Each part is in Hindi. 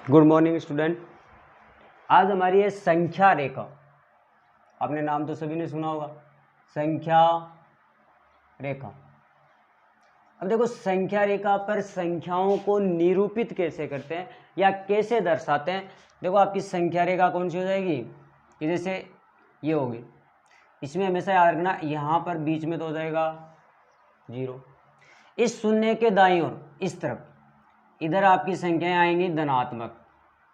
Good morning student. आज हमारी है संख्या रेखा। आपने नाम तो सभी ने सुना होगा, संख्या रेखा। अब देखो, संख्या रेखा पर संख्याओं को निरूपित कैसे करते हैं या कैसे दर्शाते हैं। देखो, आपकी संख्या रेखा कौन सी हो जाएगी कि जैसे ये होगी, इसमें हमेशा याद रखना यहाँ पर बीच में तो हो जाएगा 0। इस शून्य के दाईं ओर इस तरफ इधर आपकी संख्याएं आएंगी धनात्मक।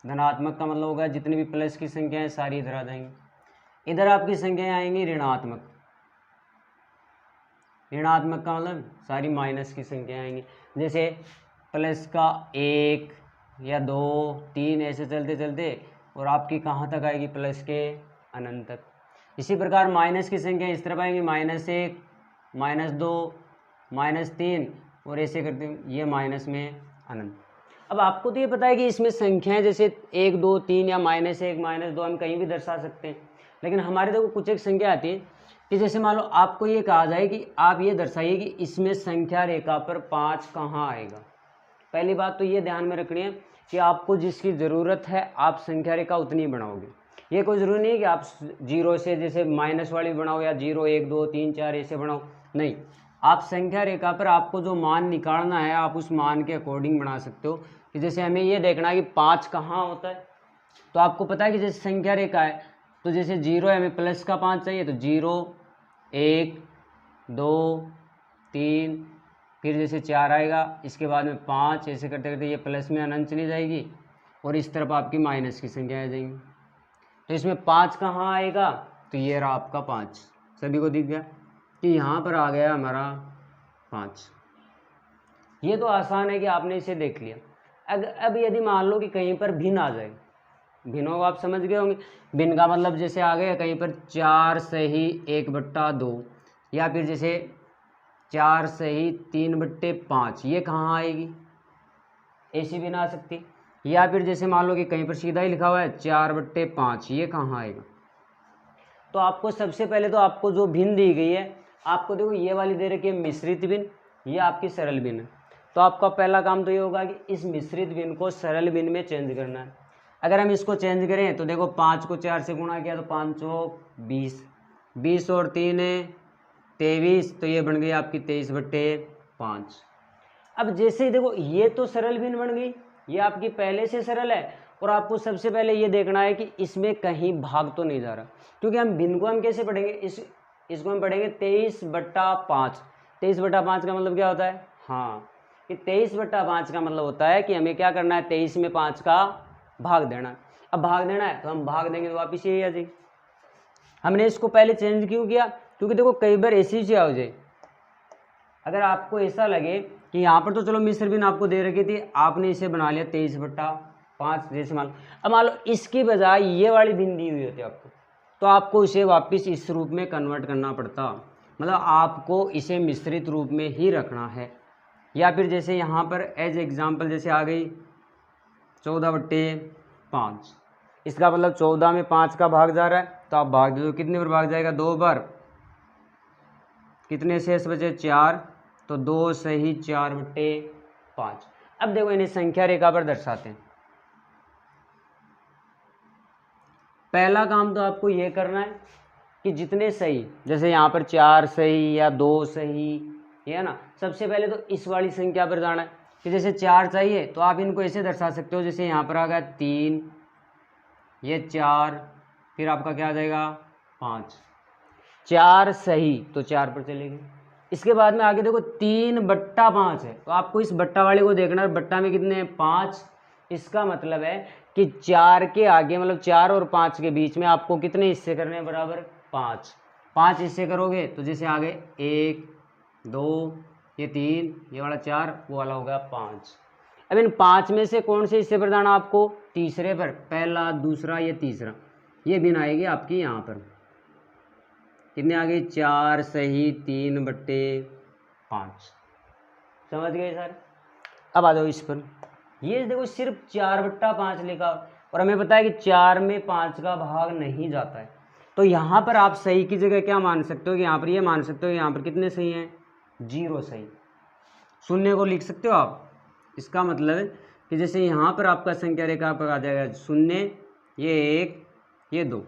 धनात्मक का मतलब होगा जितनी भी प्लस की संख्याएं सारी इधर आ जाएंगी। इधर आपकी संख्याएं आएंगी ऋणात्मक। ऋणात्मक का मतलब सारी माइनस की संख्याएं आएंगी, जैसे प्लस का 1 या 2 3 ऐसे चलते चलते और आपकी कहाँ तक आएगी, प्लस के अनंत तक। इसी प्रकार माइनस की संख्या इस तरफ आएंगी, -1 -2 -3 और ऐसे करते ये माइनस में अनंत। अब आपको तो ये पता है कि इसमें संख्याएं जैसे 1 2 3 या -1 -2 हम कहीं भी दर्शा सकते हैं, लेकिन हमारे देखो कुछ एक संख्या आती है कि जैसे मान लो आपको ये कहा जाए कि आप ये दर्शाइए कि इसमें संख्या रेखा पर 5 कहाँ आएगा। पहली बात तो ये ध्यान में रखनी है कि आपको जिसकी ज़रूरत है आप संख्या रेखा उतनी बनाओगे। ये कोई ज़रूरी नहीं कि आप 0 से जैसे माइनस वाली बनाओ या 0 1 2 3 4 ऐसे बनाओ, नहीं। आप संख्या रेखा पर आपको जो मान निकालना है आप उस मान के अकॉर्डिंग बना सकते हो। कि जैसे हमें ये देखना है कि 5 कहाँ होता है, तो आपको पता है कि जैसे संख्या रेखा है तो जैसे 0 है, हमें प्लस का 5 चाहिए, तो 0 1 2 3 फिर जैसे 4 आएगा, इसके बाद में 5 ऐसे करते करते ये प्लस में अनंत चली जाएगी और इस तरफ आपकी माइनस की संख्या आ जाएंगी। तो इसमें 5 कहाँ आएगा, तो ये रहा आपका 5। सभी को दिख गया कि यहाँ पर आ गया हमारा 5। ये तो आसान है कि आपने इसे देख लिया। अब यदि मान लो कि कहीं पर भिन्न आ जाए, भिन्नों को आप समझ गए होंगे। भिन्न का मतलब जैसे आ गया कहीं पर 4 सही 1/2 या फिर जैसे 4 सही 3/5, ये कहाँ आएगी, ऐसी भिन्न आ सकती। या फिर जैसे मान लो कि कहीं पर सीधा ही लिखा हुआ है 4/5, ये कहाँ आएगा। तो आपको सबसे पहले तो आपको जो भिन्न दी गई है, आपको देखो ये वाली दे रखी है मिश्रित भिन्न, ये आपकी सरल भिन्न है। तो आपका पहला काम तो ये होगा कि इस मिश्रित भिन्न को सरल भिन्न में चेंज करना है। अगर हम इसको चेंज करें तो देखो 5 को 4 से गुणा किया तो 5 चौक 20, 20 और 3 23, तो ये बन गई आपकी 23/5। अब जैसे ही देखो ये तो सरल भिन्न बन गई, ये आपकी पहले से सरल है, और आपको सबसे पहले ये देखना है कि इसमें कहीं भाग तो नहीं जा रहा, क्योंकि हम भिन्न को हम कैसे पढ़ेंगे, इसको हम पढ़ेंगे 23/5। 23/5 का मतलब क्या होता है, हाँ कि 23/5 का मतलब होता है कि हमें क्या करना है, 23 में 5 का भाग देना है। अब भाग देना है तो हम भाग देंगे तो वापिस यही आ जाएगी। हमने इसको पहले चेंज क्यों किया, क्योंकि देखो कई बार ऐसी चीज़ हो जाए, अगर आपको ऐसा लगे कि यहाँ पर तो चलो मिश्र भिन्न आपको दे रखी थी, आपने इसे बना लिया 23/5 जैसे मान लो। अब मान लो इसकी बजाय ये वाली भिन्न दी हुई होती आपको, तो आपको इसे वापस इस रूप में कन्वर्ट करना पड़ता, मतलब आपको इसे मिश्रित रूप में ही रखना है। या फिर जैसे यहाँ पर एज एग्जाम्पल जैसे आ गई 14/5, इसका मतलब 14 में 5 का भाग जा रहा है, तो आप भाग दे दो, कितने बार भाग जाएगा, 2 बार। कितने शेष बचे, 4, तो 2 सही 4/5। अब देखो इन्हें संख्या रेखा पर दर्शाते हैं। पहला काम तो आपको यह करना है कि जितने सही, जैसे यहाँ पर 4 सही या 2 सही, ये है ना, सबसे पहले तो इस वाली संख्या पर जाना है कि जैसे 4 चाहिए तो आप इनको ऐसे दर्शा सकते हो, जैसे यहाँ पर आ गया 3, ये 4, फिर आपका क्या आ जाएगा 5। 4 सही तो 4 पर चलेगी। इसके बाद में आगे देखो 3/5 है, तो आपको इस बट्टा वाले को देखना है, बट्टा में कितने हैं, 5। इसका मतलब है कि 4 के आगे मतलब 4 और 5 के बीच में आपको कितने हिस्से करने हैं, बराबर 5। 5 हिस्से करोगे तो जैसे आगे 1 2 ये 3 ये वाला 4 वो वाला हो गया 5। अब इन 5 में से कौन से हिस्से पर जाना आपको, तीसरे पर, पहला दूसरा ये तीसरा, ये भिन्न आएगी आपकी यहाँ पर। कितने आ गई, 4 सही 3/5। समझ गए सर। अब आ जाओ इस पर, ये देखो सिर्फ 4/5 लिखा और हमें पता है कि 4 में 5 का भाग नहीं जाता है, तो यहाँ पर आप सही की जगह क्या मान सकते हो कि यहाँ पर ये मान सकते हो यहाँ पर कितने सही हैं, 0 सही। शून्य को लिख सकते हो आप। इसका मतलब है कि जैसे यहाँ पर आपका संख्या रेखा पर आ जाएगा 0, ये 1, ये 2।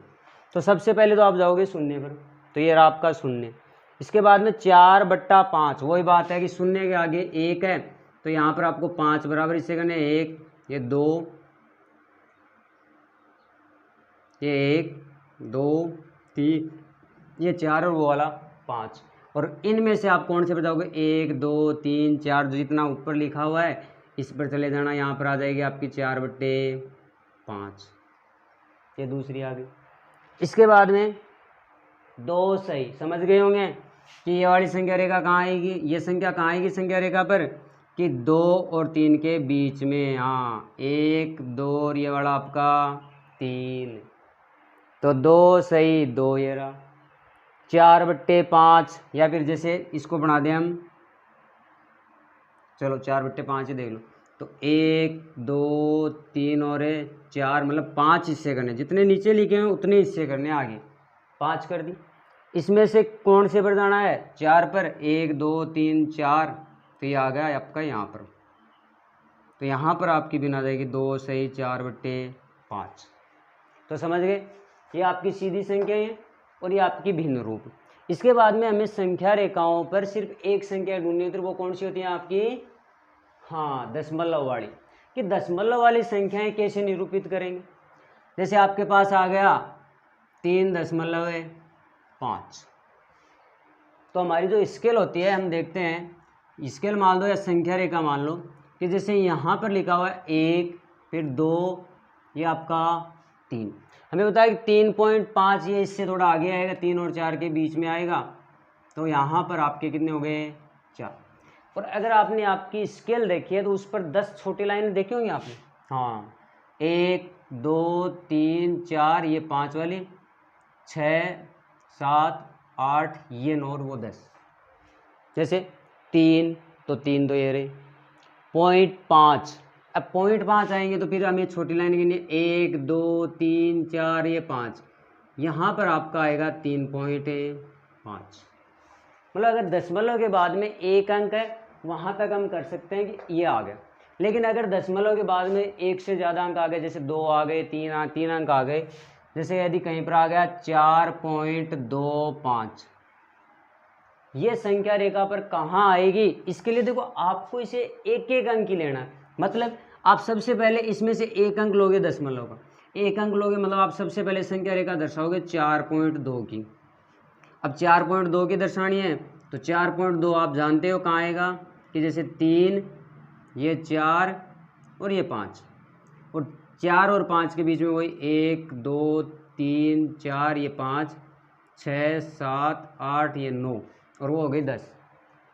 तो सबसे पहले तो आप जाओगे 0 पर, तो ये रहा आपका 0। इसके बाद में 4/5, वही बात है कि 0 के आगे 1 है, तो यहाँ पर आपको 5 बराबर इससे करने 1, ये 2, ये 1, 2, 3, ये 4 और वो वाला 5। और इनमें से आप कौन से बताओगे? 1, 2, 3, 4, जो जितना ऊपर लिखा हुआ है इस पर चले जाना, यहाँ पर आ जाएगी आपकी 4/5। ये दूसरी आ गई। इसके बाद में 2 सही समझ गए होंगे कि ये वाली संख्या रेखा कहाँ आएगी, ये संख्या कहाँ आएगी संख्या रेखा पर, कि 2 और 3 के बीच में। हाँ, 1, 2 और ये वाला आपका 3। तो 2 सही 2 ये रहा। 4/5, या फिर जैसे इसको बना दें हम, चलो 4/5 ही देख लो। तो 1, 2, 3 और 4, मतलब 5 हिस्से करने, जितने नीचे लिखे हैं उतने हिस्से करने, आगे 5 कर दी। इसमें से कौन से पर जाना है? 4 पर। 1, 2, 3, 4, तो ये आ गया आपका यहाँ पर। तो यहाँ पर आपकी बिना जाएगी 2 सही 4/5। तो समझ गए, ये आपकी सीधी संख्या है और ये आपकी भिन्न रूप। इसके बाद में हमें संख्या रेखाओं पर सिर्फ एक संख्या ढूंढनी होती है, वो कौन सी होती है आपकी? हाँ, दशमलव वाली। कि दशमलव वाली संख्याएं कैसे निरूपित करेंगे? जैसे आपके पास आ गया 3.5, तो हमारी जो स्केल होती है, हम देखते हैं स्केल मान लो या संख्या रेखा मान लो, कि जैसे यहाँ पर लिखा हुआ है 1, फिर 2, ये आपका 3। हमें बताया कि 3.5 ये इससे थोड़ा आगे आएगा, 3 और 4 के बीच में आएगा, तो यहाँ पर आपके कितने हो गए? 4। और अगर आपने आपकी स्केल देखी है तो उस पर 10 छोटी लाइनें देखी होंगी आपने। हाँ, 1, 2, 3, 4, ये 5 वाली, 6, 7, 8, ये 9 और वो 10। जैसे 3, तो 3 तो ये रहे। 0.5, अब 0.5 आएंगे तो फिर हमें छोटी लाइन गिनी, 1, 2, 3, 4, ये 5। यहाँ पर आपका आएगा 3.5। मतलब अगर दशमलव के बाद में एक अंक है, वहाँ तक हम कर सकते हैं कि ये आ गया। लेकिन अगर दशमलव के बाद में एक से ज़्यादा अंक आ गए, जैसे 2 आ गए, 3 अंक आ गए, जैसे यदि कहीं पर आ गया 4.25, ये संख्या रेखा पर कहाँ आएगी? इसके लिए देखो, आपको इसे एक एक अंक ही लेना है। मतलब आप सबसे पहले इसमें से एक अंक लोगे दशमलव का, एक अंक लोगे, मतलब आप सबसे पहले संख्या रेखा दर्शाओगे 4.2 की। अब 4.2 की दर्शानी है तो 4.2 आप जानते हो कहाँ आएगा, कि जैसे 3, ये 4 और ये 5, और 4 और 5 के बीच में वही 1, 2, 3, 4, ये 5, 6, 7, 8, ये 9, और वो हो गई 10।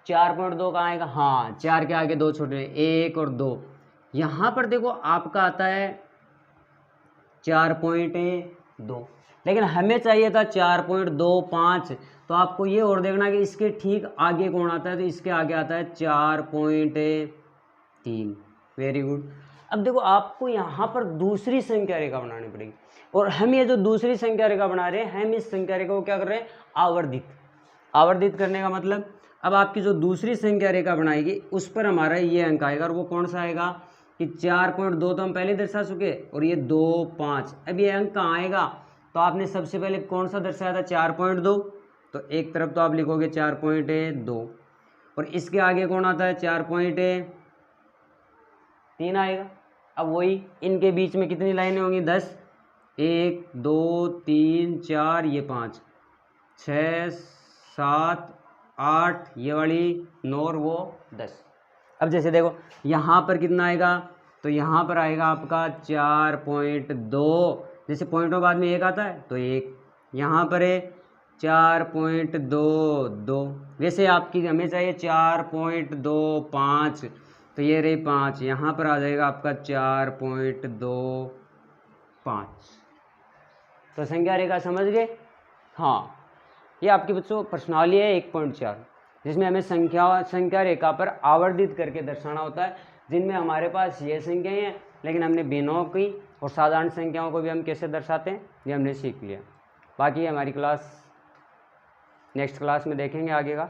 4.2 कहाँ आएगा? हाँ, 4 के आगे 2 छोटे, 1 और 2। यहाँ पर देखो आपका आता है 4.2, लेकिन हमें चाहिए था 4.25। तो आपको ये और देखना कि इसके ठीक आगे कौन आता है, तो इसके आगे आता है 4.3। Very good. अब देखो, आपको यहाँ पर दूसरी संख्या रेखा बनानी पड़ेगी, और हम ये जो दूसरी संख्या रेखा बना रहे हैं, हम इस संख्या रेखा को क्या कर रहे हैं? आवर्धित करने का मतलब, अब आपकी जो दूसरी संख्या रेखा बनाएगी उस पर हमारा ये अंक आएगा, और वो कौन सा आएगा? कि 4.2 तो हम पहले दर्शा चुके, और ये 2, 5। अब ये अंक कहाँ आएगा? तो आपने सबसे पहले कौन सा दर्शाया था? 4.2, तो एक तरफ तो आप लिखोगे 4.2, और इसके आगे कौन आता है? 4.3 आएगा। अब वही इनके बीच में कितनी लाइनें होंगी? 10, 1, 2, 3, 4, ये 5, 6, 7, 8, ये वाली 9 और वो 10। अब जैसे देखो यहाँ पर कितना आएगा, तो यहाँ पर आएगा आपका 4.2, जैसे पॉइंट के बाद में 1 आता है तो 1, यहाँ पर है 4.22। वैसे आपकी हमें चाहिए 4.25, तो ये रही 5, यहाँ पर आ जाएगा आपका 4.25। तो संख्या रेखा समझ गए? हाँ, ये आपकी बच्चों प्रश्नावली है 1.4, जिसमें हमें संख्या रेखा पर आवर्धित करके दर्शाना होता है, जिनमें हमारे पास ये संख्याएं हैं, लेकिन हमने बिनों की और साधारण संख्याओं को भी हम कैसे दर्शाते हैं ये हमने सीख लिया। बाकी हमारी क्लास नेक्स्ट क्लास में देखेंगे आगे का।